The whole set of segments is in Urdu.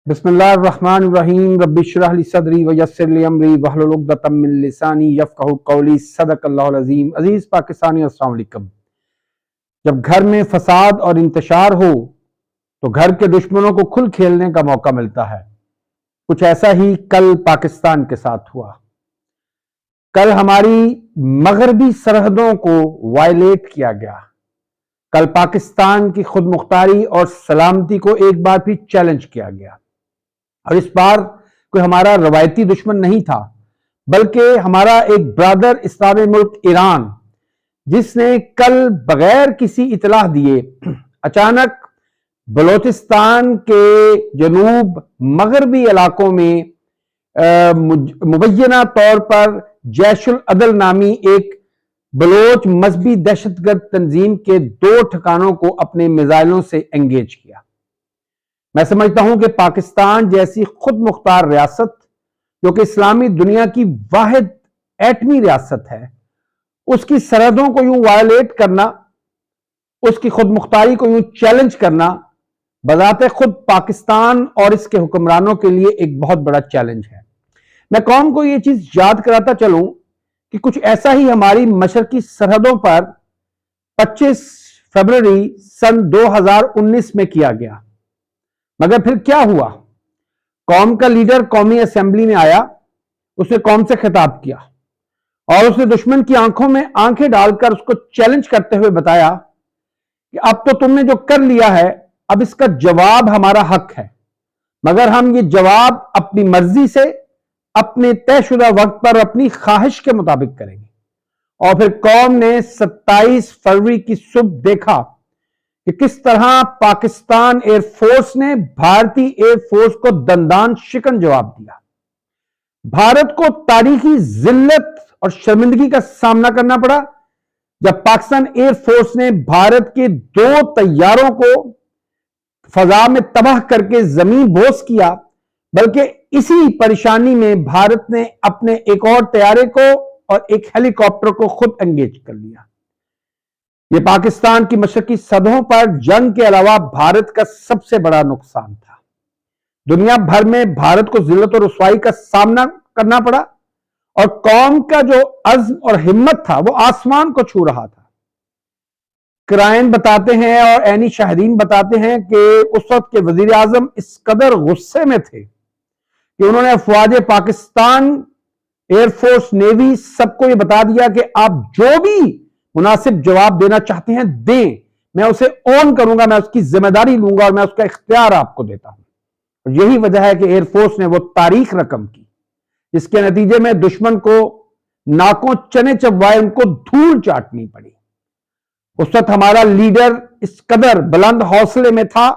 بسم اللہ الرحمن الرحیم رب اشرح لی صدری ویسر لی امری واحلل عقدۃ من لسانی یفقہوا قولی صدق اللہ العظیم۔ عزیز پاکستانی السلام علیکم۔ جب گھر میں فساد اور انتشار ہو تو گھر کے دشمنوں کو کھل کھیلنے کا موقع ملتا ہے۔ کچھ ایسا ہی کل پاکستان کے ساتھ ہوا۔ کل ہماری مغربی سرحدوں کو وائلیٹ کیا گیا۔ کل پاکستان کی خود مختاری اور سلامتی کو ایک بار پھر چیلنج کیا گیا، اور اس بار کوئی ہمارا روایتی دشمن نہیں تھا بلکہ ہمارا ایک برادر اسلامی ملک ایران، جس نے کل بغیر کسی اطلاع دیے اچانک بلوچستان کے جنوب مغربی علاقوں میں مبینہ طور پر جیش العدل نامی ایک بلوچ مذہبی دہشت گرد تنظیم کے 2 ٹھکانوں کو اپنے میزائلوں سے انگیج کیا۔ میں سمجھتا ہوں کہ پاکستان جیسی خود مختار ریاست، جو کہ اسلامی دنیا کی واحد ایٹمی ریاست ہے، اس کی سرحدوں کو یوں وائلیٹ کرنا، اس کی خود مختاری کو یوں چیلنج کرنا بذات خود پاکستان اور اس کے حکمرانوں کے لیے ایک بہت بڑا چیلنج ہے۔ میں قوم کو یہ چیز یاد کراتا چلوں کہ کچھ ایسا ہی ہماری مشرقی سرحدوں پر 25 فروری سن 2019 میں کیا گیا، مگر پھر کیا ہوا؟ قوم کا لیڈر قومی اسمبلی میں آیا، اس نے قوم سے خطاب کیا اور اس نے دشمن کی آنکھوں میں آنکھیں ڈال کر اس کو چیلنج کرتے ہوئے بتایا کہ اب تو تم نے جو کر لیا ہے، اب اس کا جواب ہمارا حق ہے، مگر ہم یہ جواب اپنی مرضی سے، اپنے طے شدہ وقت پر اپنی خواہش کے مطابق کریں گے۔ اور پھر قوم نے 27 فروری کی صبح دیکھا کہ کس طرح پاکستان ایئر فورس نے بھارتی ایئر فورس کو دندان شکن جواب دیا۔ بھارت کو تاریخی ذلت اور شرمندگی کا سامنا کرنا پڑا جب پاکستان ایئر فورس نے بھارت کے 2 طیاروں کو فضا میں تباہ کر کے زمین بوس کیا، بلکہ اسی پریشانی میں بھارت نے اپنے ایک اور طیارے کو اور ایک ہیلی کاپٹر کو خود انگیج کر لیا۔ یہ پاکستان کی مشرقی سرحدوں پر جنگ کے علاوہ بھارت کا سب سے بڑا نقصان تھا۔ دنیا بھر میں بھارت کو ذلت اور رسوائی کا سامنا کرنا پڑا، اور قوم کا جو عزم اور ہمت تھا وہ آسمان کو چھو رہا تھا۔ کرائن بتاتے ہیں اور عینی شاہدین بتاتے ہیں کہ اس وقت کے وزیر اعظم اس قدر غصے میں تھے کہ انہوں نے افواج پاکستان، ایئر فورس، نیوی سب کو یہ بتا دیا کہ آپ جو بھی مناسب جواب دینا چاہتے ہیں دیں، میں اسے اون کروں گا، میں اس کی ذمہ داری لوں گا اور میں اس کا اختیار آپ کو دیتا ہوں۔ اور یہی وجہ ہے کہ ایئر فورس نے وہ تاریخ رقم کی جس کے نتیجے میں دشمن کو ناکوں چنے چبوائے ان کو دھول چاٹنی پڑی۔ اس وقت ہمارا لیڈر اس قدر بلند حوصلے میں تھا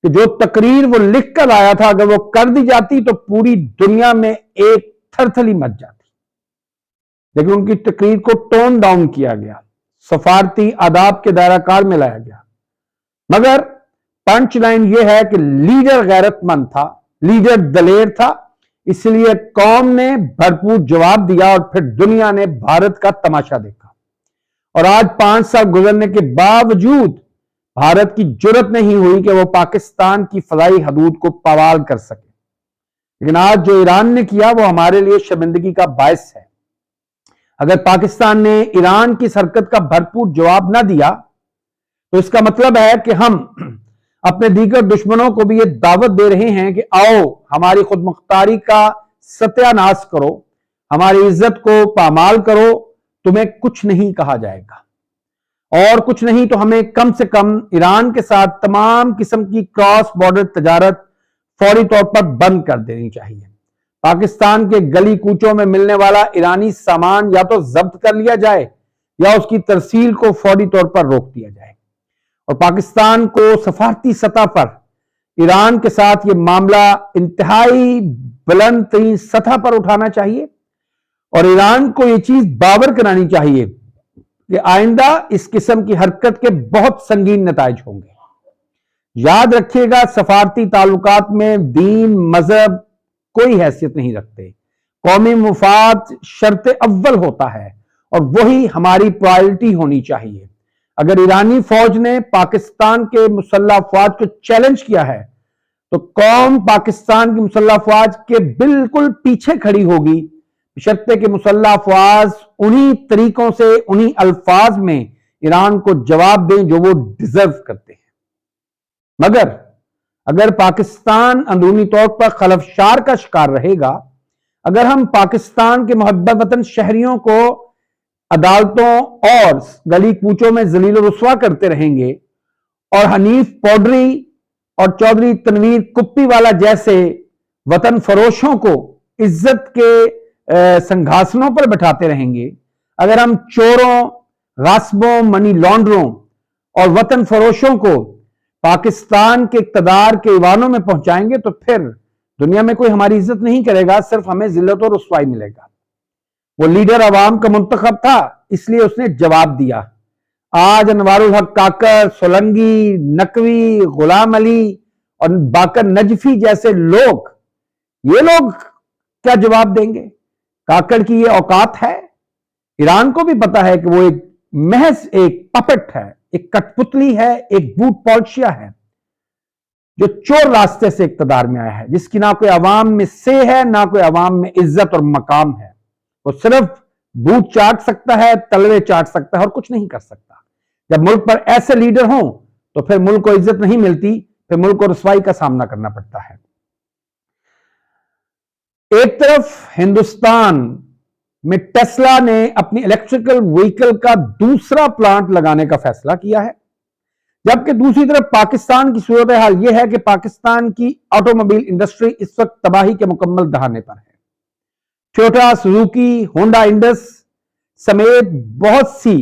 کہ جو تقریر وہ لکھ کر آیا تھا، اگر وہ کر دی جاتی تو پوری دنیا میں ایک تھرتھلی مچ جاتی، لیکن ان کی تقریر کو ٹون ڈاؤن کیا گیا، سفارتی آداب کے دائرہ کار میں لایا گیا۔ مگر پنچ لائن یہ ہے کہ لیڈر غیرت مند تھا، لیڈر دلیر تھا، اس لیے قوم نے بھرپور جواب دیا اور پھر دنیا نے بھارت کا تماشا دیکھا۔ اور آج 5 سال گزرنے کے باوجود بھارت کی جرت نہیں ہوئی کہ وہ پاکستان کی فضائی حدود کو پامال کر سکے، لیکن آج جو ایران نے کیا وہ ہمارے لیے شرمندگی کا باعث ہے۔ اگر پاکستان نے ایران کی اس حرکت کا بھرپور جواب نہ دیا تو اس کا مطلب ہے کہ ہم اپنے دیگر دشمنوں کو بھی یہ دعوت دے رہے ہیں کہ آؤ ہماری خود مختاری کا ستیہ ناش کرو، ہماری عزت کو پامال کرو، تمہیں کچھ نہیں کہا جائے گا، اور کچھ نہیں تو ہمیں کم سے کم ایران کے ساتھ تمام قسم کی کراس بارڈر تجارت فوری طور پر بند کر دینی چاہیے۔ پاکستان کے گلی کوچوں میں ملنے والا ایرانی سامان یا تو ضبط کر لیا جائے یا اس کی ترسیل کو فوری طور پر روک دیا جائے، اور پاکستان کو سفارتی سطح پر ایران کے ساتھ یہ معاملہ انتہائی بلند ترین سطح پر اٹھانا چاہیے، اور ایران کو یہ چیز باور کرانی چاہیے کہ آئندہ اس قسم کی حرکت کے بہت سنگین نتائج ہوں گے۔ یاد رکھیے گا، سفارتی تعلقات میں دین، مذہب کوئی حیثیت نہیں رکھتے، قومی مفاد شرط اول ہوتا ہے اور وہی ہماری پرائرٹی ہونی چاہیے۔ اگر ایرانی فوج نے پاکستان کے مسلح افواج کو چیلنج کیا ہے تو قوم پاکستان کی مسلح افواج کے بالکل پیچھے کھڑی ہوگی، بشرطے کہ مسلح افواج انہی طریقوں سے، انہی الفاظ میں ایران کو جواب دیں جو وہ ڈیزرو کرتے ہیں۔ مگر اگر پاکستان اندرونی طور پر خلفشار کا شکار رہے گا، اگر ہم پاکستان کے محبت وطن شہریوں کو عدالتوں اور گلی کوچوں میں ذلیل و رسوا کرتے رہیں گے اور حنیف پوڈری اور چودھری تنویر کپی والا جیسے وطن فروشوں کو عزت کے سنگھاسنوں پر بٹھاتے رہیں گے، اگر ہم چوروں، غاصبوں، منی لانڈروں اور وطن فروشوں کو پاکستان کے اقتدار کے ایوانوں میں پہنچائیں گے تو پھر دنیا میں کوئی ہماری عزت نہیں کرے گا، صرف ہمیں ذلت و رسوائی ملے گا۔ وہ لیڈر عوام کا منتخب تھا، اس لیے اس نے جواب دیا۔ آج انوار الحق کاکڑ، سولنگی، نقوی، غلام علی اور باقر نجفی جیسے لوگ، یہ لوگ کیا جواب دیں گے؟ کاکڑ کی یہ اوقات ہے؟ ایران کو بھی پتا ہے کہ وہ ایک محض ایک پپٹ ہے، ایک کٹ پتلی ہے، ایک بوٹ پالشیا ہے جو چور راستے سے اقتدار میں آیا ہے، جس کی نہ کوئی عوام میں سے ہے، نہ کوئی عوام میں عزت اور مقام ہے۔ وہ صرف بوٹ چاٹ سکتا ہے، تلوے چاٹ سکتا ہے اور کچھ نہیں کر سکتا۔ جب ملک پر ایسے لیڈر ہوں تو پھر ملک کو عزت نہیں ملتی، پھر ملک کو رسوائی کا سامنا کرنا پڑتا ہے۔ ایک طرف ہندوستان میں ٹیسلا نے اپنی الیکٹریکل وہیکل کا دوسرا پلانٹ لگانے کا فیصلہ کیا ہے، جبکہ دوسری طرف پاکستان کی صورتحال یہ ہے کہ پاکستان کی آٹو موبائل انڈسٹری اس وقت تباہی کے مکمل دہانے پر ہے۔ ٹویوٹا، سوزوکی، ہونڈا انڈس سمیت بہت سی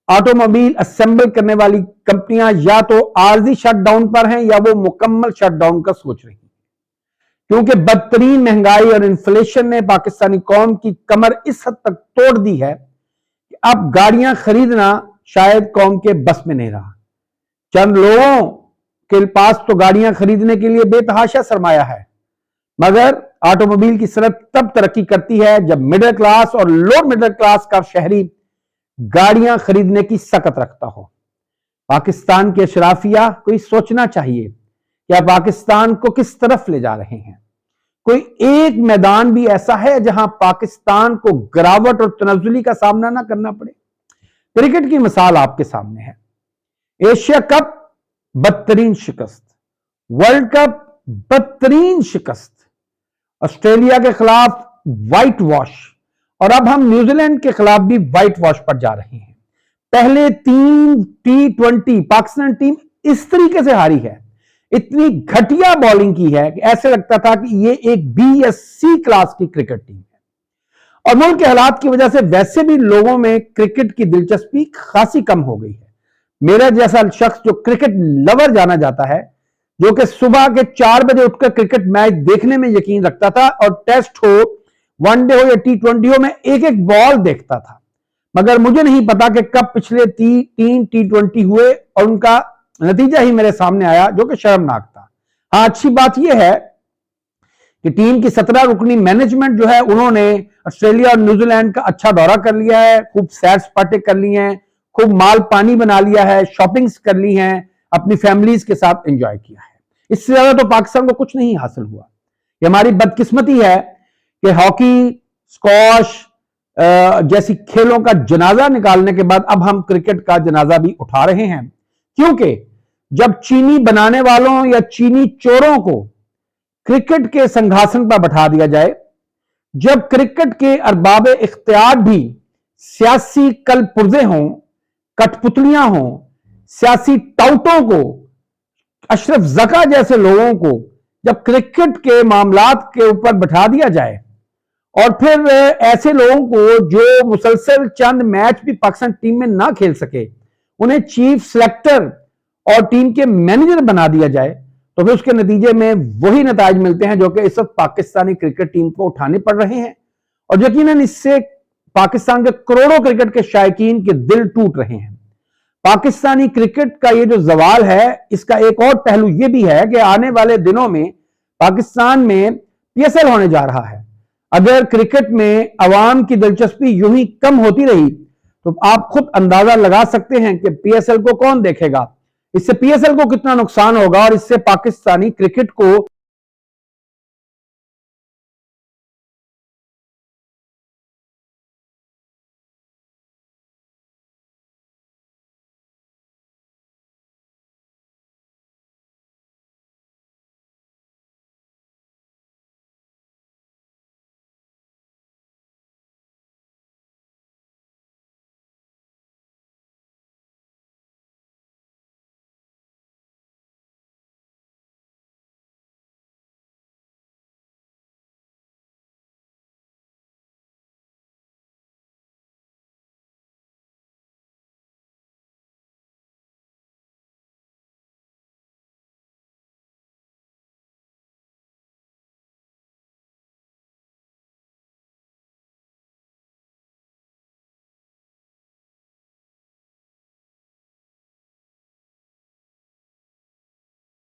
آٹو موبائل اسمبل کرنے والی کمپنیاں یا تو عارضی شٹ ڈاؤن پر ہیں یا وہ مکمل شٹ ڈاؤن کا سوچ رہی ہیں، کیونکہ بدترین مہنگائی اور انفلیشن نے پاکستانی قوم کی کمر اس حد تک توڑ دی ہے کہ اب گاڑیاں خریدنا شاید قوم کے بس میں نہیں رہا۔ چند لوگوں کے پاس تو گاڑیاں خریدنے کے لیے بے تحاشا سرمایہ ہے، مگر آٹو موبائل کی صنعت تب ترقی کرتی ہے جب مڈل کلاس اور لوور مڈل کلاس کا شہری گاڑیاں خریدنے کی سکت رکھتا ہو۔ پاکستان کے اشرافیہ کو یہ سوچنا چاہیے کہ پاکستان کو کس طرف لے جا رہے ہیں۔ کوئی ایک میدان بھی ایسا ہے جہاں پاکستان کو گراوٹ اور تنزلی کا سامنا نہ کرنا پڑے؟ کرکٹ کی مثال آپ کے سامنے ہے۔ ایشیا کپ بدترین شکست، ورلڈ کپ بدترین شکست، آسٹریلیا کے خلاف وائٹ واش، اور اب ہم نیوزی لینڈ کے خلاف بھی وائٹ واش پر جا رہے ہیں۔ پہلے 3 T20 پاکستان ٹیم اس طریقے سے ہاری ہے، اتنی گھٹیا بالنگ کی ہے کہ ایسے لگتا تھا کہ یہ ایک B یا C کلاس کی کرکٹ ٹیم ہے، اور ملک کے حالات کی وجہ سے ویسے بھی لوگوں میں کرکٹ کی دلچسپی خاصی کم ہو گئی ہے۔ میرا جیسا شخص جو کرکٹ لور جانا جاتا ہے، جو کہ صبح کے 4 بجے اٹھ کر کرکٹ میچ دیکھنے میں یقین رکھتا تھا اور ٹیسٹ ہو، ون ڈے ہو یا T20 ہو، میں ایک ایک بال دیکھتا تھا، مگر مجھے نہیں پتا کہ کب پچھلے 3 T20 ہوئے اور ان کا نتیجہ ہی میرے سامنے آیا جو کہ شرمناک تھا۔ ہاں، اچھی بات یہ ہے کہ ٹیم کی 17 رکنی مینجمنٹ جو ہے انہوں نے آسٹریلیا اور نیوزی لینڈ کا اچھا دورہ کر لیا ہے، خوب سیر سپاٹے کر لی ہیں، خوب مال پانی بنا لیا ہے، شاپنگز کر لی ہیں، اپنی فیملیز کے ساتھ انجوائے کیا ہے۔ اس سے زیادہ تو پاکستان کو کچھ نہیں حاصل ہوا۔ یہ ہماری بدقسمتی ہے کہ ہاکی، اسکواش جیسی کھیلوں کا جنازہ نکالنے کے بعد اب ہم کرکٹ کا جنازہ بھی اٹھا رہے ہیں، کیونکہ جب چینی بنانے والوں یا چینی چوروں کو کرکٹ کے سنگھاسن پر بٹھا دیا جائے، جب کرکٹ کے ارباب اختیار بھی سیاسی کل پرزے ہوں، کٹ پتلیاں ہوں، سیاسی ٹاؤٹوں کو، اشرف زکا جیسے لوگوں کو جب کرکٹ کے معاملات کے اوپر بٹھا دیا جائے، اور پھر ایسے لوگوں کو جو مسلسل چند میچ بھی پاکستان ٹیم میں نہ کھیل سکے انہیں چیف سلیکٹر اور ٹیم کے مینیجر بنا دیا جائے، تو پھر اس کے نتیجے میں وہی نتائج ملتے ہیں جو کہ اس وقت پاکستانی کرکٹ ٹیم کو اٹھانے پڑ رہے ہیں، اور یقیناً اس سے پاکستان کے کروڑوں کرکٹ کے شائقین کے دل ٹوٹ رہے ہیں۔ پاکستانی کرکٹ کا یہ جو زوال ہے، اس کا ایک اور پہلو یہ بھی ہے کہ آنے والے دنوں میں پاکستان میں PSL ہونے جا رہا ہے۔ اگر کرکٹ میں عوام کی دلچسپی یوں ہی کم ہوتی رہی تو آپ خود اندازہ لگا سکتے ہیں کہ PSL کو کون دیکھے گا۔ اس سے پی ایس ایل کو کتنا نقصان ہوگا اور اس سے پاکستانی کرکٹ کو